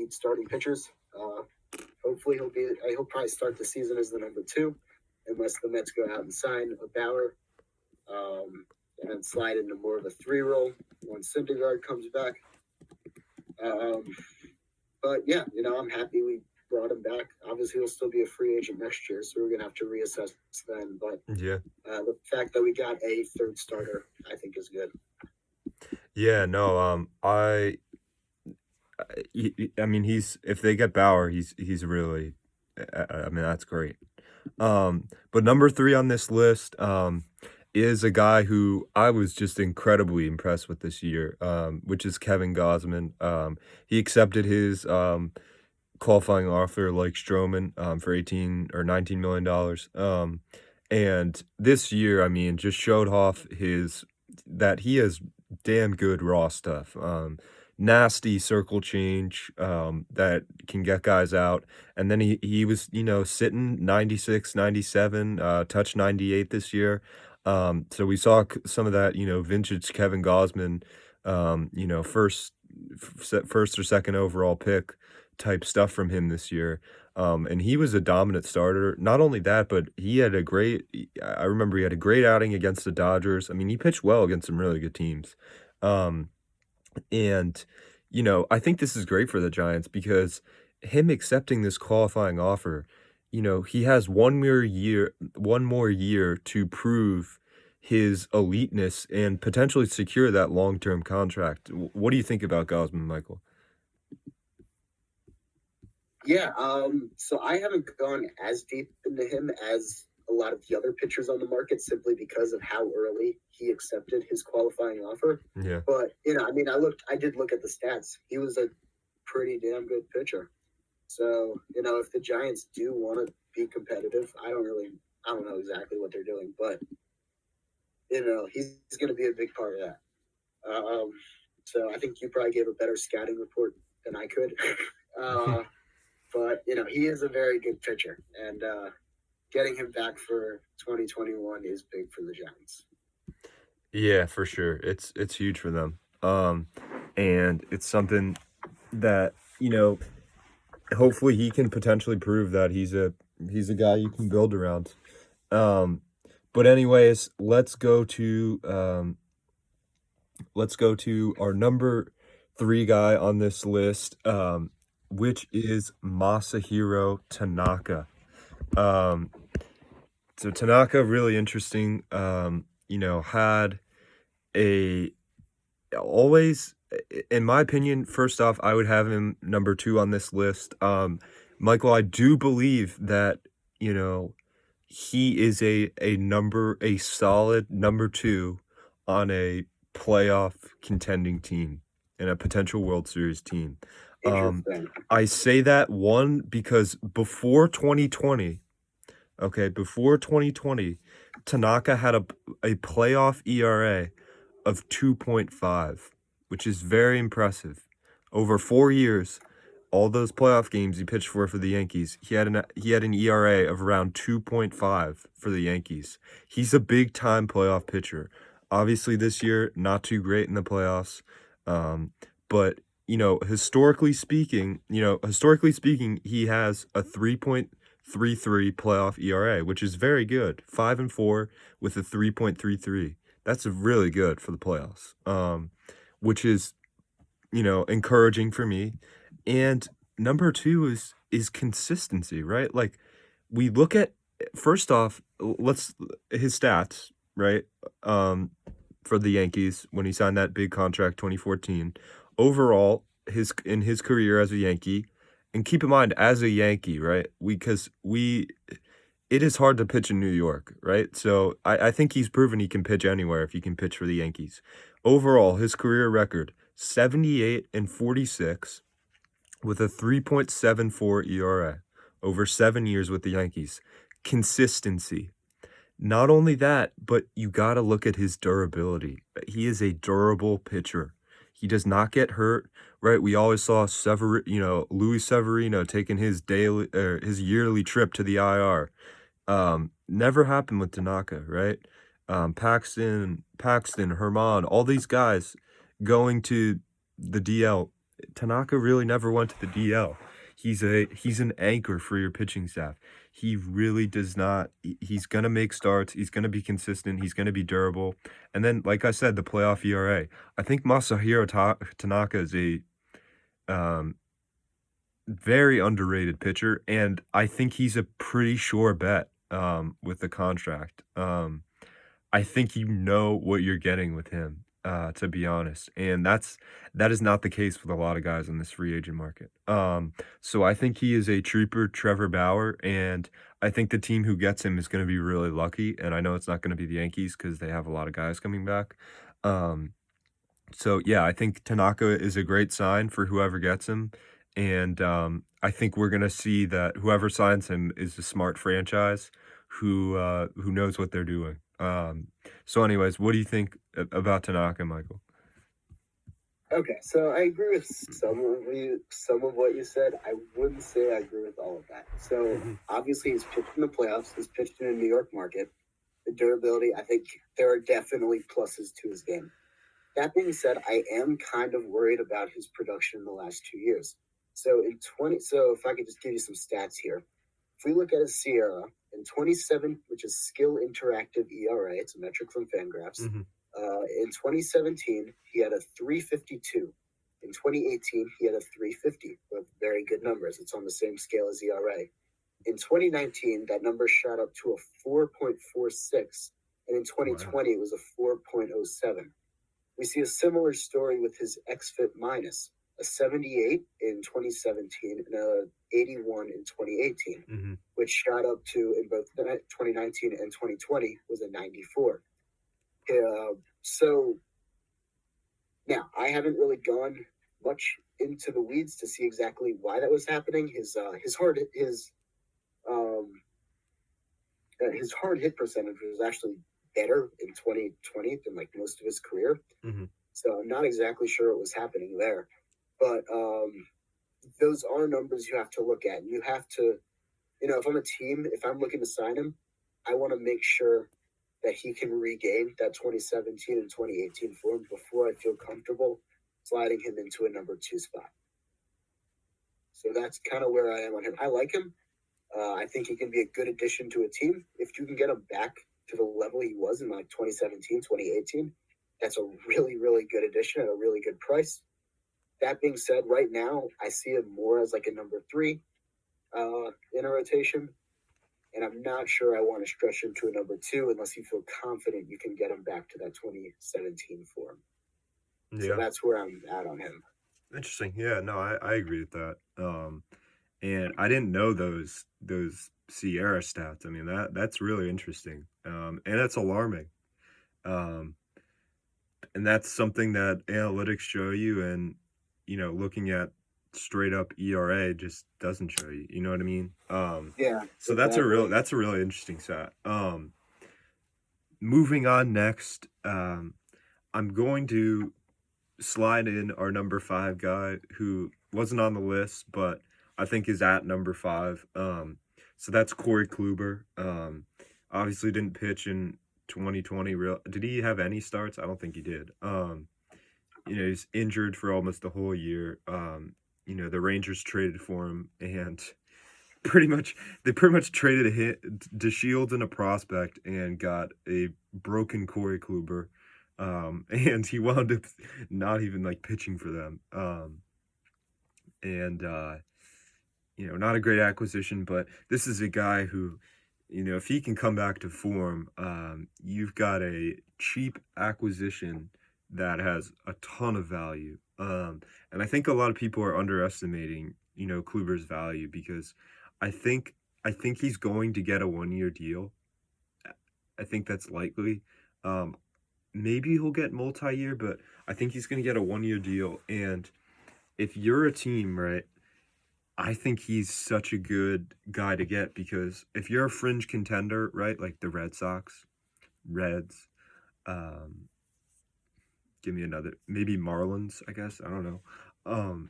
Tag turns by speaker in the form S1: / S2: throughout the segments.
S1: need starting pitchers. Hopefully he'll probably start the season as the number two, unless the Mets go out and sign a Bauer, and then slide into more of a three role when Syndergaard comes back. Um, but yeah, I'm happy we brought him back. Obviously, he'll still be a free agent next year, so we're gonna have to reassess then. But
S2: Yeah.
S1: the fact that we got a third starter, I think, is good.
S2: Yeah, no, I mean, if they get Bauer, he's really, I mean, that's great. But number 3 on this list, is a guy who I was just incredibly impressed with this year, which is Kevin Gausman. He accepted his, qualifying offer like Stroman, for 18 or $19 million. And this year, I mean, just showed off that he has damn good raw stuff. Nasty circle change, that can get guys out. And then he was, sitting 96, 97, touched 98 this year. So we saw some of that, vintage Kevin Gausman, first or second overall pick type stuff from him this year. And he was a dominant starter. Not only that, but I remember he had a great outing against the Dodgers. I mean, he pitched well against some really good teams. Um, and, I think this is great for the Giants because him accepting this qualifying offer, he has one more year to prove his eliteness and potentially secure that long-term contract. What do you think about Gosman, Michael?
S1: Yeah, so I haven't gone as deep into him as a lot of the other pitchers on the market simply because of how early he accepted his qualifying offer.
S2: Yeah.
S1: But I mean, I did look at the stats. He was a pretty damn good pitcher. So if the Giants do want to be competitive, I don't know exactly what they're doing, but he's going to be a big part of that. So I think you probably gave a better scouting report than I could. But he is a very good pitcher, and getting him back for 2021 is big for the Giants.
S2: Yeah, for sure. It's huge for them. And it's something that, hopefully he can potentially prove that he's a guy you can build around. But anyways, let's go to our number 3 guy on this list, which is Masahiro Tanaka. So Tanaka, really interesting, had a always in my opinion, first off, I would have him number 2 on this list. Michael, I do believe that, he is a solid number 2 on a playoff contending team and a potential World Series team.
S1: Interesting.
S2: I say that, one, because before 2020, Tanaka had a playoff ERA of 2.5, which is very impressive. Over 4 years, all those playoff games he pitched for the Yankees, he had an ERA of around 2.5 for the Yankees. He's a big time playoff pitcher. Obviously this year, not too great in the playoffs. But historically speaking, he has a 3.33 playoff ERA, which is very good. 5-4 with a 3.33. That's really good for the playoffs. Which is, encouraging for me. And number 2 is consistency, right? Like, we look at, first off, his stats, right? For the Yankees when he signed that big contract 2014. Overall, in his career as a Yankee, and keep in mind, as a Yankee, right? It is hard to pitch in New York, right? So I think he's proven he can pitch anywhere if he can pitch for the Yankees. Overall, his career record, 78-46 with a 3.74 ERA over 7 years with the Yankees. Consistency. Not only that, but you got to look at his durability. He is a durable pitcher. He does not get hurt, right? We always saw Luis Severino taking his yearly trip to the IR. Never happened with Tanaka, right? Paxton, Herman, all these guys going to the DL. Tanaka really never went to the DL. He's an anchor for your pitching staff. He really does not. He's gonna make starts. He's gonna be consistent. He's gonna be durable. And then, like I said, the playoff ERA. I think Masahiro Tanaka is a um, very underrated pitcher, and I think he's a pretty sure bet with the contract. I think you know what you're getting with him, to be honest, and that is not the case with a lot of guys in this free agent market. So I think he is a trooper, Trevor Bauer, and I think the team who gets him is going to be really lucky. And I know it's not going to be the Yankees because they have a lot of guys coming back. Um, so yeah, I think Tanaka is a great sign for whoever gets him, and I think we're gonna see that whoever signs him is a smart franchise who knows what they're doing. So anyways, what do you think about Tanaka, Michael?
S1: Okay, so I agree with some of what you said. I wouldn't say I agree with all of that. So
S2: Mhm.
S1: obviously he's pitched in the playoffs. He's pitched in a New York market. The durability, I think there are definitely pluses to his game. That being said, I am kind of worried about his production in the last 2 years. So if I could just give you some stats here. If we look at his Sierra in 27, which is Skill Interactive ERA, it's a metric from Fangraphs.
S2: Mhm.
S1: In 2017, he had a 352. In 2018, he had a 350. Both very good numbers. It's on the same scale as ERA. In 2019, that number shot up to a 4.46, and in
S2: Wow.
S1: 2020, it was a 4.07. We see a similar story with his xFit minus, a 78 in 2017 and a 81 in 2018,
S2: Mhm.
S1: which shot up to, in both 2019 and 2020, was a 94. So now I haven't really gone much into the weeds to see exactly why that was happening. His hard hit percentage was actually better in 2020 than like most of his career.
S2: Mhm.
S1: So I'm not exactly sure what was happening there, but those are numbers you have to look at. You have to, if I'm a team, if I'm looking to sign him, I want to make sure that he can regain that 2017 and 2018 form before I feel comfortable sliding him into a number 2 spot. So that's kind of where I am on him. I like him. I think he can be a good addition to a team. If you can get him back to the level he was in like 2017, 2018, that's a really, really good addition at a really good price. That being said, right now, I see him more as like a number 3 in a rotation. And I'm not sure I want to stretch him to a number 2 unless you feel confident you can get him back to that 2017 form. So
S2: Yeah.
S1: that's where I'm at on him.
S2: Interesting. Yeah, no, I agree with that. And I didn't know those Sierra stats. I mean, that's really interesting. And that's alarming. Um, and that's something that analytics show you, and looking at straight up ERA just doesn't show you. You know what I mean?
S1: Yeah,
S2: So
S1: exactly.
S2: that's a really interesting stat. Moving on next, I'm going to slide in our number 5 guy who wasn't on the list, but I think is at number 5. So that's Corey Kluber. Obviously didn't pitch in 2020. Did he have any starts? I don't think he did. He's injured for almost the whole year. The Rangers traded for him, and they pretty much traded a hit to Shields and a prospect and got a broken Corey Kluber. And he wound up not even like pitching for them. And not a great acquisition, but this is a guy who, if he can come back to form, you've got a cheap acquisition that has a ton of value. And I think a lot of people are underestimating, Kluber's value because I think he's going to get a 1-year deal. I think that's likely. Maybe he'll get multi-year, but I think he's going to get a 1-year deal. And if you're a team, right, I think he's such a good guy to get because if you're a fringe contender, right, like the Red Sox, Reds, um, give me another, maybe Marlins, I guess, I don't know.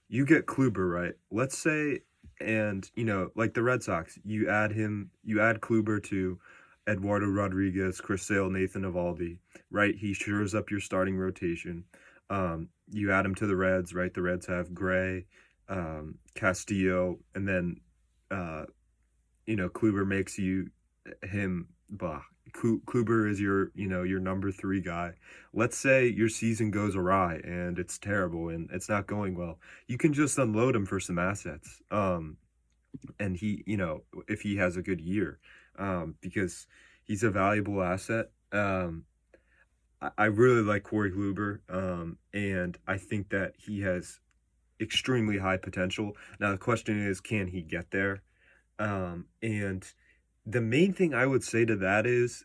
S2: You get Kluber, right? Let's say, and like the Red Sox, you add Kluber to Eduardo Rodriguez, Chris Sale, Nathan Eovaldi, right? He shores up your starting rotation. You add him to the Reds, right? The Reds have Gray, Castillo, and then Kluber makes you him. Bah, Kluber is your number 3 guy. Let's say your season goes awry and it's terrible and it's not going well. You can just unload him for some assets. And he, if he has a good year, because he's a valuable asset. I really like Corey Kluber, and I think that he has extremely high potential. Now the question is, can he get there? And the main thing I would say to that is,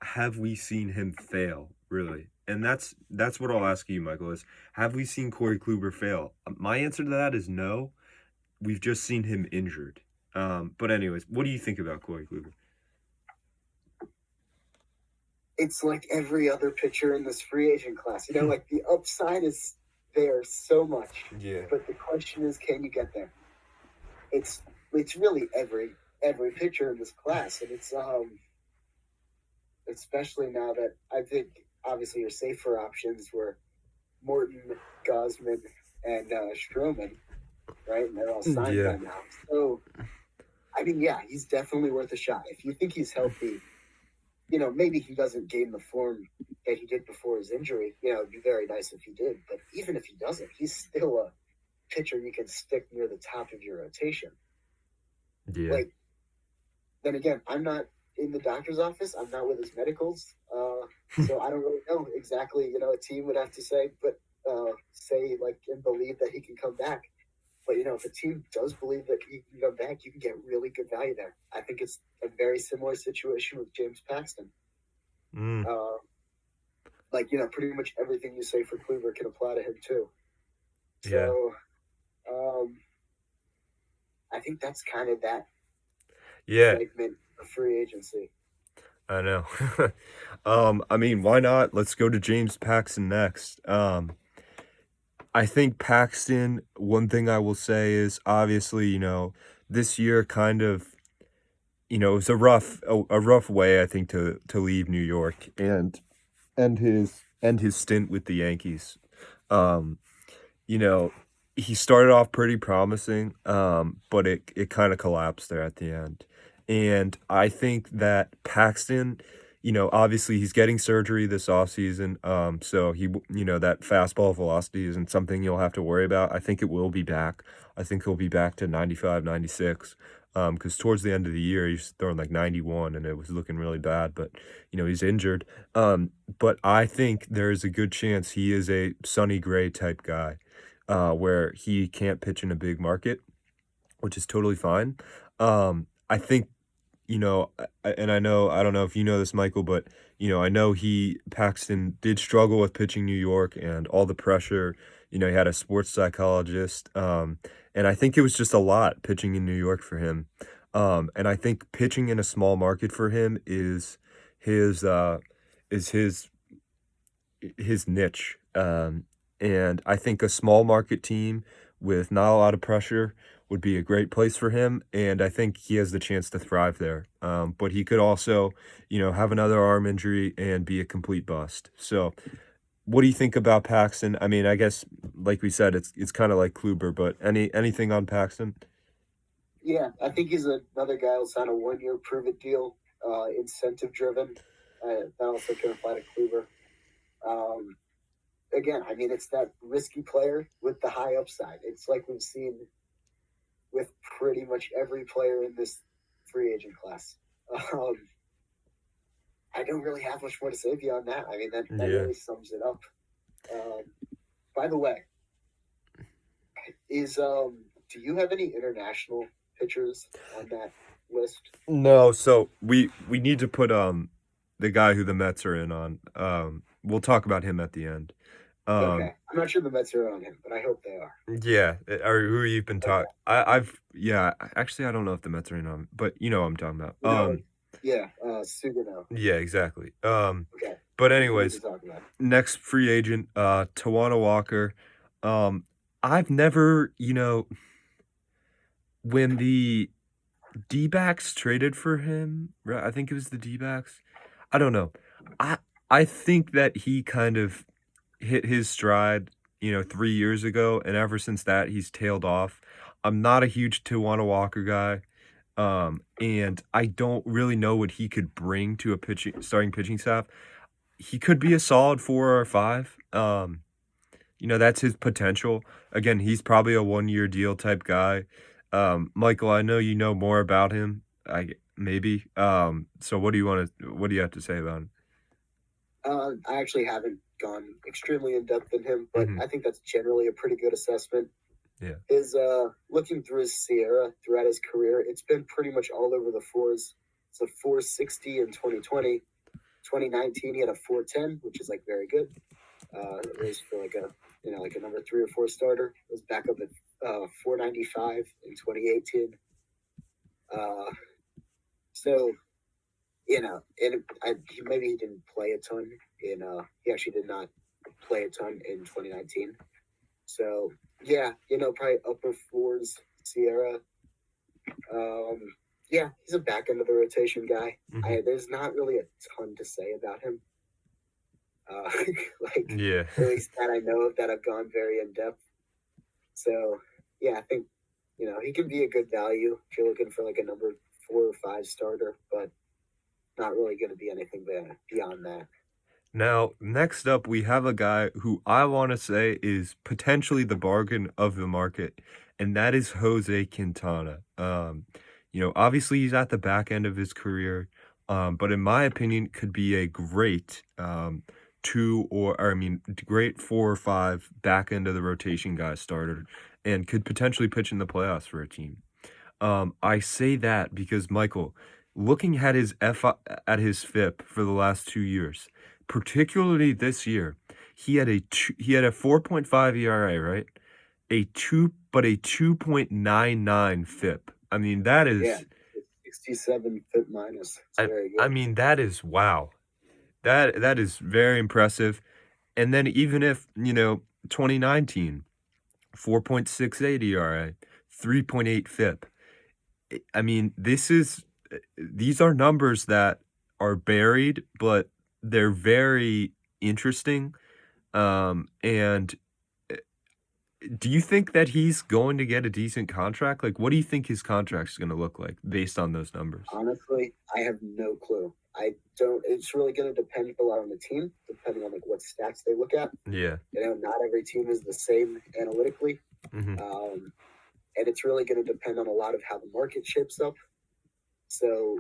S2: have we seen him fail, really? And that's what I'll ask you, Michael, is have we seen Corey Kluber fail? My answer to that is no. We've just seen him injured. But anyways, what do you think about Corey Kluber?
S1: It's like every other pitcher in this free agent class. Like the upside is there so much.
S2: Yeah.
S1: But the question is, can you get there? It's really every pitcher in this class, and it's especially now that I think obviously your safer options were Morton, Gosman, and Stroman, right? And they're all signed by now. So, I mean, yeah, he's definitely worth a shot. If you think he's healthy, maybe he doesn't gain the form that he did before his injury. It'd be very nice if he did. But even if he doesn't, he's still a pitcher you can stick near the top of your rotation.
S2: Yeah.
S1: Like, then again, I'm not in the doctor's office. I'm not with his medicals. So I don't really know exactly, a team would have to say, but say like and believe that he can come back. But if a team does believe that he can come back, you can get really good value there. I think it's a very similar situation with James Paxton. Pretty much everything you say for Kluber can apply to him too. So, I think that's kind of that segment of free agency.
S2: I know. I mean, why not? Let's go to James Paxton next. I think Paxton, one thing I will say is obviously, this year kind of, it was a rough way, I think, to leave New York and his stint with the Yankees. He started off pretty promising, but it kind of collapsed there at the end. And I think that Paxton, obviously he's getting surgery this offseason. So that fastball velocity isn't something you'll have to worry about. I think it will be back. I think he'll be back to 95, 96. Because towards the end of the year, he's throwing like 91 and it was looking really bad, but he's injured. But I think there's a good chance he is a Sonny Gray type guy, where he can't pitch in a big market, which is totally fine. I think, and I don't know if you know this, Michael, but, I know Paxton did struggle with pitching New York and all the pressure. He had a sports psychologist. And I think it was just a lot pitching in New York for him. And I think pitching in a small market for him is his niche. And I think a small market team with not a lot of pressure would be a great place for him, and I think he has the chance to thrive there. But he could also, have another arm injury and be a complete bust. So, what do you think about Paxton? I mean, I guess, like we said, it's kind of like Kluber, but anything on Paxton?
S1: Yeah, I think he's another guy who'll sign a 1-year prove-it deal, incentive-driven. That also can apply to Kluber. Again, I mean, it's that risky player with the high upside. It's like we've seen with pretty much every player in this free agent class. I don't really have much more to say beyond that. I mean, that really sums it up. By the way, do you have any international pitchers on that list?
S2: No, so we need to put the guy who the Mets are in on. We'll talk about him at the end.
S1: Okay, I'm not sure the Mets are on him, but I hope they are.
S2: Yeah, or who you've been talking. Actually, I don't know if the Mets are in on, but you know what I'm talking about.
S1: Sugano.
S2: Yeah, exactly.
S1: Okay.
S2: But anyways, next free agent, Tawana Walker. I've never, when the D-backs traded for him, right? I think it was the D-backs. I don't know. I think that he kind of hit his stride, 3 years ago, and ever since that, he's tailed off. I'm not a huge Tawana Walker guy, and I don't really know what he could bring to a starting pitching staff. He could be a solid 4 or 5. That's his potential. Again, he's probably a 1-year deal type guy. Michael, I know you know more about him. Maybe. So what do you have to say about him?
S1: I actually haven't gone extremely in depth in him, but
S2: Mhm.
S1: I think that's generally a pretty good assessment.
S2: Yeah.
S1: His looking through his Sierra throughout his career, it's been pretty much all over the fours. It's a 460 in 2020. 2019, he had a 410, which is like very good. It was for like a number 3 or 4 starter. It was back up at 495 in 2018. So maybe he didn't play a ton he actually did not play a ton in 2019. So yeah, probably upper fours Sierra. Yeah, he's a back end of the rotation guy.
S2: Mhm.
S1: There's not really a ton to say about him.
S2: Yeah.
S1: At least that I know of, that I've gone very in depth. So yeah, I think he can be a good value if you're looking for like a number 4 or 5 starter, but not really going to be anything beyond that.
S2: Now, next up, we have a guy who I want to say is potentially the bargain of the market, and that is Jose Quintana. Obviously he's at the back end of his career, but in my opinion, could be a great great 4 or 5 back end of the rotation guy starter, and could potentially pitch in the playoffs for a team. I say that because Michael, looking at his FIP for the last 2 years, particularly this year, he had a 4.5 ERA, right? A 2.99 FIP. I mean, that
S1: Yeah,
S2: is
S1: 67 FIP minus. It's
S2: I,
S1: very
S2: I
S1: good.
S2: mean, that is wow. That is very impressive. And then even if, 2019, 4.68 ERA, 3.8 FIP. I mean, these are numbers that are buried, but they're very interesting. And do you think that he's going to get a decent contract? Like, what do you think his contract's going to look like based on those numbers?
S1: Honestly, I have no clue. I don't. It's really going to depend a lot on the team, depending on like what stats they look at.
S2: Yeah.
S1: Not every team is the same analytically,
S2: Hmm.
S1: and it's really going to depend on a lot of how the market shapes up. So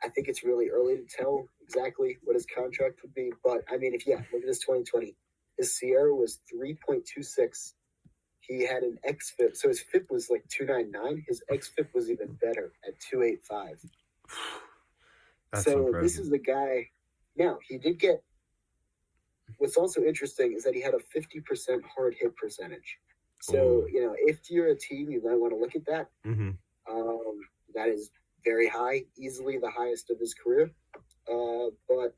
S1: I think it's really early to tell exactly what his contract would be. But I mean, look at his 2020. His Sierra was 3.26. He had an xFIP, so his FIP was like 299. His xFIP was even better at 285.
S2: That's
S1: So this
S2: incredible.
S1: is the guy. Now he did get. What's also interesting is that he had a 50% hard hit percentage. So
S2: Oh.
S1: if you're a team, you might want to look at that.
S2: Hmm.
S1: That is very high, easily the highest of his career. But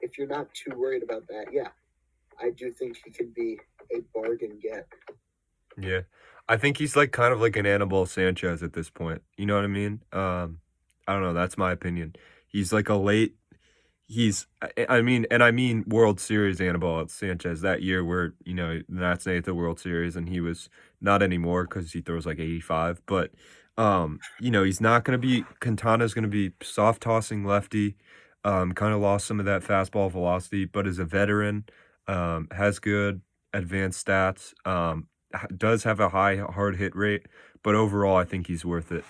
S1: if you're not too worried about that, yeah, I do think he can be a bargain get.
S2: Yeah. I think he's like kind of like an Anibal Sanchez at this point. You know what I mean? I don't know. That's my opinion. He's like a late. I mean World Series Anibal Sanchez that year where the Nats made the World Series and he was not anymore because he throws like 85. But he's not gonna be. Quintana's gonna be soft tossing lefty. Kind of lost some of that fastball velocity, but as a veteran, has good advanced stats. Does have a high hard hit rate, but overall, I think he's worth it.